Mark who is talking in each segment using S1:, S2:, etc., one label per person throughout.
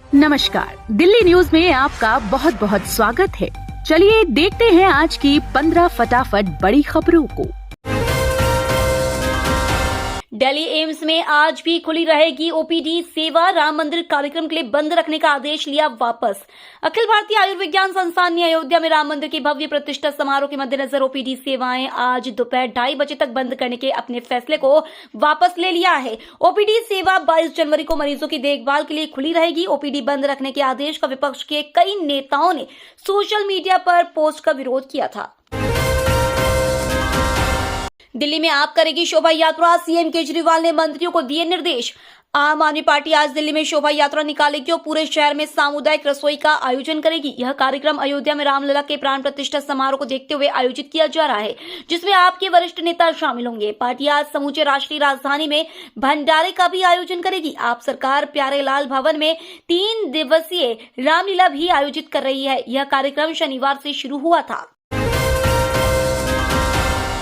S1: नमस्कार, दिल्ली न्यूज में आपका बहुत बहुत स्वागत है। चलिए देखते हैं आज की 15 फटाफट बड़ी खबरों को।
S2: दिल्ली एम्स में आज भी खुली रहेगी ओपीडी सेवा। राम मंदिर कार्यक्रम के लिए बंद रखने का आदेश लिया वापस। अखिल भारतीय आयुर्विज्ञान संस्थान ने अयोध्या में राम मंदिर के भव्य प्रतिष्ठा समारोह के मद्देनजर ओपीडी सेवाएं आज दोपहर 2:30 बजे तक बंद करने के अपने फैसले को वापस ले लिया है। ओपीडी सेवा 22 जनवरी को मरीजों की देखभाल के लिए खुली रहेगी। ओपीडी बंद रखने के आदेश का विपक्ष के कई नेताओं ने सोशल मीडिया पर पोस्ट का विरोध किया था। दिल्ली में आप करेगी शोभा यात्रा, सीएम केजरीवाल ने मंत्रियों को दिए निर्देश। आम आदमी पार्टी आज दिल्ली में शोभा यात्रा निकालेगी और पूरे शहर में सामुदायिक रसोई का आयोजन करेगी। यह कार्यक्रम अयोध्या में रामलला के प्राण प्रतिष्ठा समारोह को देखते हुए आयोजित किया जा रहा है, जिसमें आपके वरिष्ठ नेता शामिल होंगे। पार्टी आज समूचे राष्ट्रीय राजधानी में भंडारे का भी आयोजन करेगी। आप सरकार प्यारेलाल भवन में 3 दिवसीय रामलीला भी आयोजित कर रही है। यह कार्यक्रम शनिवार से शुरू हुआ था।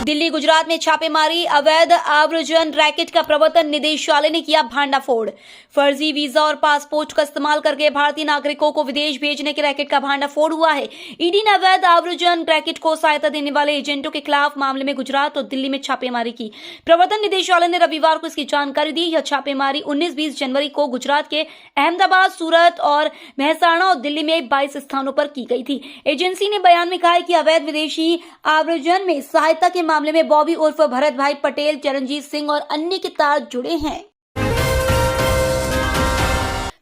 S2: दिल्ली गुजरात में छापेमारी, अवैध आव्रजन रैकेट का प्रवर्तन निदेशालय ने किया भांडाफोड़। फर्जी वीजा और पासपोर्ट का इस्तेमाल करके भारतीय नागरिकों को विदेश भेजने के रैकेट का भांडाफोड़ हुआ है। ईडी ने अवैध आव्रजन रैकेट को सहायता देने वाले एजेंटों के खिलाफ मामले में गुजरात और दिल्ली में छापेमारी की। प्रवर्तन निदेशालय ने रविवार को इसकी जानकारी दी। यह छापेमारी 19-20 जनवरी को गुजरात के अहमदाबाद, सूरत और मेहसाणा और दिल्ली में 22 स्थानों पर की गई थी। एजेंसी ने बयान में कहा है कि अवैध विदेशी आव्रजन में सहायता के मामले में बॉबी उर्फ भरत भाई पटेल, चरणजीत सिंह और अन्य के तार जुड़े हैं।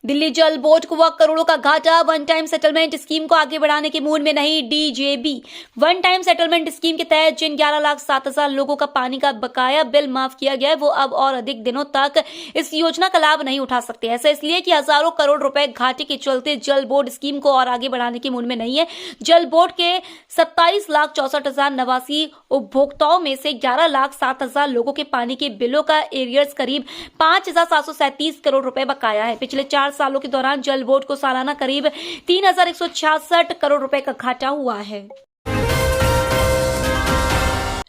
S2: दिल्ली जल बोर्ड को करोड़ों का घाटा, वन टाइम सेटलमेंट स्कीम को आगे बढ़ाने के मूड में नहीं DJB. One time settlement scheme के तहत जिन 11,07,000 लोगों का पानी का बकाया बिल माफ किया गया है, वो अब और अधिक दिनों तक इस योजना का लाभ नहीं उठा सकते। ऐसा इसलिए कि हजारों करोड़ रुपए घाटे के चलते जल बोर्ड स्कीम को और आगे बढ़ाने के मूड में नहीं है। जल बोर्ड के 27,64,089 उपभोक्ताओं में से 11,07,000 लोगों के पानी के बिलों का एरियर्स करीब 5,737 करोड़ रुपए बकाया है। पिछले 4 सालों के दौरान जल बोर्ड को सालाना करीब 3,166 करोड़ रुपए का घाटा हुआ है।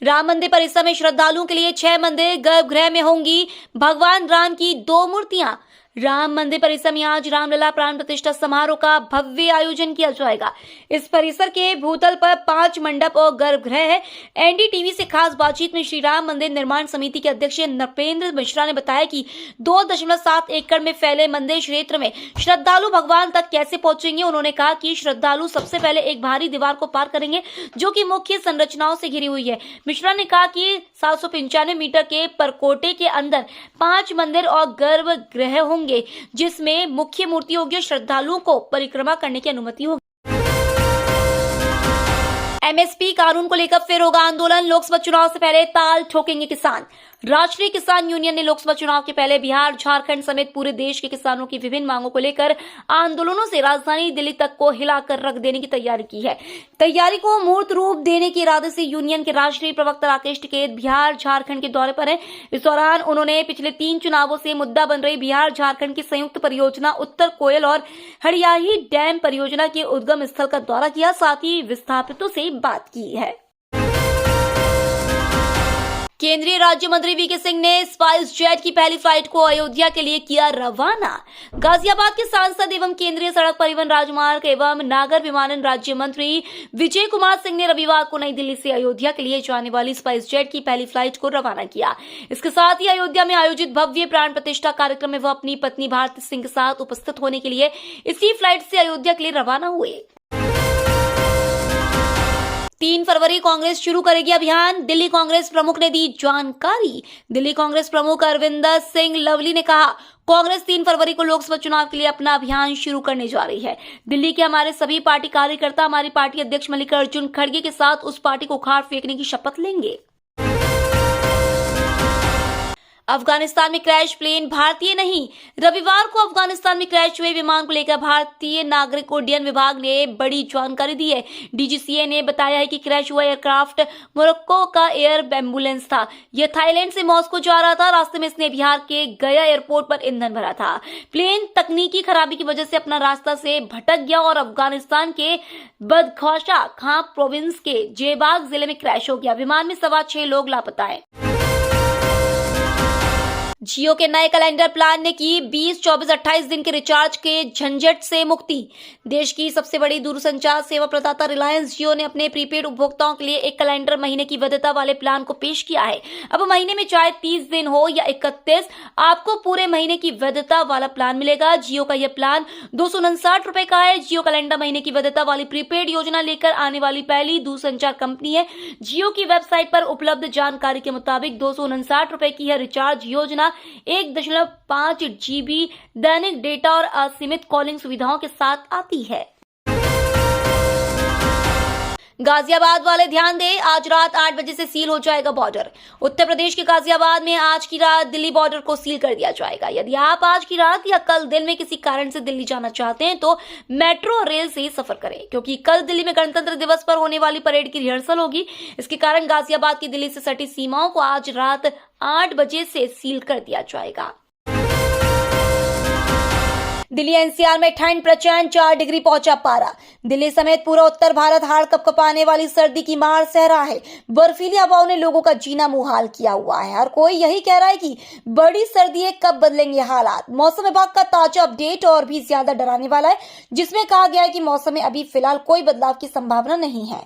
S2: राम मंदिर परिसर में श्रद्धालुओं के लिए 6 मंदिर गर्भगृह में होंगी भगवान राम की 2 मूर्तियां। राम मंदिर परिसर में आज रामलला प्राण प्रतिष्ठा समारोह का भव्य आयोजन किया जाएगा। इस परिसर के भूतल पर 5 मंडप और गर्भगृह है। एनडीटीवी से खास बातचीत में श्री राम मंदिर निर्माण समिति के अध्यक्ष नृपेंद्र मिश्रा ने बताया कि 2.7 एकड़ में फैले मंदिर क्षेत्र में श्रद्धालु भगवान तक कैसे पहुंचेंगे। उन्होंने कहा कि श्रद्धालु सबसे पहले एक भारी दीवार को पार करेंगे जो कि मुख्य संरचनाओं से घिरी हुई है। मिश्रा ने कहा कि 795 मीटर के परकोटे के अंदर 5 मंदिर और गर्भगृह होंगे, जिसमें मुख्य मूर्ति होगी। श्रद्धालुओं को परिक्रमा करने की अनुमति होगी। एमएसपी कानून को लेकर फिर होगा आंदोलन, लोकसभा चुनाव से पहले ताल ठोकेंगे किसान। राष्ट्रीय किसान यूनियन ने लोकसभा चुनाव के पहले बिहार, झारखंड समेत पूरे देश के किसानों की विभिन्न मांगों को लेकर आंदोलनों से राजधानी दिल्ली तक को हिलाकर रख देने की तैयारी की है। तैयारी को मूर्त रूप देने के इरादे से यूनियन के राष्ट्रीय प्रवक्ता राकेश टिकैत बिहार, झारखंड के दौरे पर है। इस दौरान उन्होंने पिछले 3 चुनावों से मुद्दा बन रही बिहार झारखंड की संयुक्त परियोजना उत्तर कोयल और हड़ियाही डैम परियोजना के उद्गम स्थल का दौरा किया, साथ ही विस्थापितों से बात की है। केंद्रीय राज्य मंत्री वीके सिंह ने स्पाइस जेट की पहली फ्लाइट को अयोध्या के लिए किया रवाना। गाजियाबाद के सांसद एवं केंद्रीय सड़क परिवहन, राजमार्ग एवं नागर विमानन राज्य मंत्री विजय कुमार सिंह ने रविवार को नई दिल्ली से अयोध्या के लिए जाने वाली स्पाइस जेट की पहली फ्लाइट को रवाना किया। इसके साथ ही अयोध्या में आयोजित भव्य प्राण प्रतिष्ठा कार्यक्रम में वह अपनी पत्नी भारती सिंह के साथ उपस्थित होने के लिए इसी फ्लाइट से अयोध्या के लिए रवाना हुए। 3 फरवरी कांग्रेस शुरू करेगी अभियान, दिल्ली कांग्रेस प्रमुख ने दी जानकारी। दिल्ली कांग्रेस प्रमुख अरविंदर सिंह लवली ने कहा, कांग्रेस 3 फरवरी को लोकसभा चुनाव के लिए अपना अभियान शुरू करने जा रही है। दिल्ली के हमारे सभी पार्टी कार्यकर्ता हमारी पार्टी अध्यक्ष मल्लिकार्जुन खड़गे के साथ उस पार्टी को उखाड़ फेंकने की शपथ लेंगे। अफगानिस्तान में क्रैश प्लेन भारतीय नहीं। रविवार को अफगानिस्तान में क्रैश हुए विमान को लेकर भारतीय नागरिक उड्डयन विभाग ने बड़ी जानकारी दी है। डीजीसीए ने बताया है कि क्रैश हुआ एयरक्राफ्ट मोरक्को का एयर एम्बुलेंस था। यह थाईलैंड से मॉस्को जा रहा था। रास्ते में इसने बिहार के गया एयरपोर्ट पर ईंधन भरा था। प्लेन तकनीकी खराबी की वजह से अपना रास्ता से भटक गया और अफगानिस्तान के बदखौशा खां प्रोविंस के जेबाग जिले में क्रैश हो गया। विमान में सवार 6 लोग लापता हैं। जियो के नए कैलेंडर प्लान ने की 20, 24, 28 दिन के रिचार्ज के झंझट से मुक्ति। देश की सबसे बड़ी दूरसंचार सेवा प्रदाता रिलायंस जियो ने अपने प्रीपेड उपभोक्ताओं के लिए एक कैलेंडर महीने की वैधता वाले प्लान को पेश किया है। अब महीने में चाहे 30 दिन हो या 31, आपको पूरे महीने की वैधता वाला प्लान मिलेगा। जियो का यह प्लान 259 रुपए का है। जियो कैलेंडर महीने की वैधता वाली प्रीपेड योजना लेकर आने वाली पहली दूरसंचार कंपनी है। जियो की वेबसाइट पर उपलब्ध जानकारी के मुताबिक 259 रुपए की यह रिचार्ज योजना 1.5 GB दैनिक डेटा और असीमित कॉलिंग सुविधाओं के साथ आती है। गाजियाबाद वाले ध्यान दें, आज रात 8 बजे से सील हो जाएगा बॉर्डर। उत्तर प्रदेश के गाजियाबाद में आज की रात दिल्ली बॉर्डर को सील कर दिया जाएगा। यदि आप आज की रात या कल दिन में किसी कारण से दिल्ली जाना चाहते हैं तो मेट्रो और रेल से ही सफर करें, क्योंकि कल दिल्ली में गणतंत्र दिवस पर होने वाली परेड की रिहर्सल होगी। इसके कारण गाजियाबाद की दिल्ली से सटी सीमाओं को आज रात 8 बजे से सील कर दिया जाएगा। दिल्ली एनसीआर में ठंड प्रचंड, 4 डिग्री पहुंचा पारा। दिल्ली समेत पूरा उत्तर भारत हाड़ कपकपाने वाली सर्दी की मार सह रहा है। बर्फीली हवाओं ने लोगों का जीना मुहाल किया हुआ है। हर कोई यही कह रहा है कि बड़ी सर्दी है, कब बदलेंगे हालात। मौसम विभाग का ताजा अपडेट और भी ज्यादा डराने वाला है, जिसमें कहा गया है कि मौसम में अभी फिलहाल कोई बदलाव की संभावना नहीं है।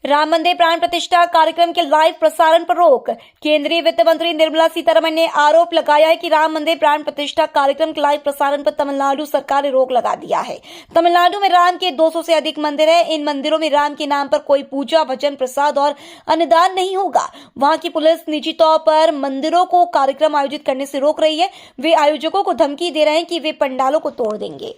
S2: राम मंदिर प्राण प्रतिष्ठा कार्यक्रम के लाइव प्रसारण पर रोक। केंद्रीय वित्त मंत्री निर्मला सीतारमण ने आरोप लगाया है कि राम मंदिर प्राण प्रतिष्ठा कार्यक्रम के लाइव प्रसारण पर तमिलनाडु सरकार ने रोक लगा दिया है। तमिलनाडु में राम के 200 से अधिक मंदिर हैं। इन मंदिरों में राम के नाम पर कोई पूजा, भजन, प्रसाद और अन्नदान नहीं होगा। वहां की पुलिस निजी तौर पर मंदिरों को कार्यक्रम आयोजित करने से रोक रही है। वे आयोजकों को धमकी दे रहे हैं कि वे पंडालों को तोड़ देंगे।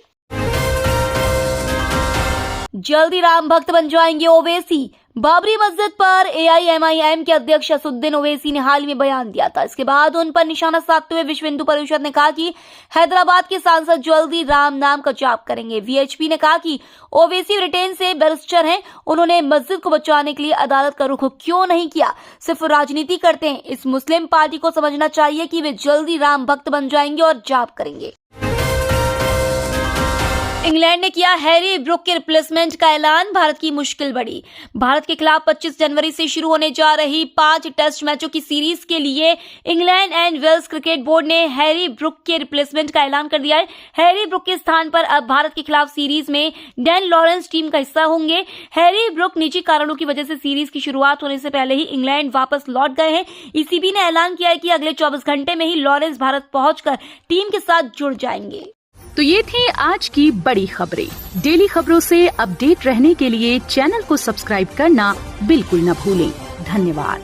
S2: जल्दी राम भक्त बन जाएंगे ओवैसी। बाबरी मस्जिद पर AIMIM के अध्यक्ष असदुद्दीन ओवैसी ने हाल ही में बयान दिया था। इसके बाद उन पर निशाना साधते हुए विश्व हिंदू परिषद ने कहा कि हैदराबाद के सांसद जल्दी राम नाम का जाप करेंगे। VHP ने कहा कि ओवैसी ब्रिटेन से बैरिस्टर हैं। उन्होंने मस्जिद को बचाने के लिए अदालत का रुख क्यों नहीं किया, सिर्फ राजनीति करते हैं। इस मुस्लिम पार्टी को समझना चाहिए कि वे जल्दी राम भक्त बन जाएंगे और जाप करेंगे। इंग्लैंड ने किया हैरी ब्रुक के रिप्लेसमेंट का ऐलान, भारत की मुश्किल बढ़ी। भारत के खिलाफ 25 जनवरी से शुरू होने जा रही 5 टेस्ट मैचों की सीरीज के लिए England and Wales cricket board ने हैरी ब्रुक के रिप्लेसमेंट का ऐलान कर दिया है। हैरी ब्रुक के स्थान पर अब भारत के खिलाफ सीरीज में डैन लॉरेंस टीम का हिस्सा होंगे। हैरी ब्रुक निजी कारणों की वजह से सीरीज की शुरुआत होने से पहले ही इंग्लैंड वापस लौट गए हैं। ECB ने ऐलान किया है कि अगले 24 घंटे में ही लॉरेंस भारत पहुंचकर टीम के साथ जुड़ जाएंगे।
S1: तो ये थी आज की बड़ी खबरें। डेली खबरों से अपडेट रहने के लिए चैनल को सब्सक्राइब करना बिल्कुल न भूलें। धन्यवाद।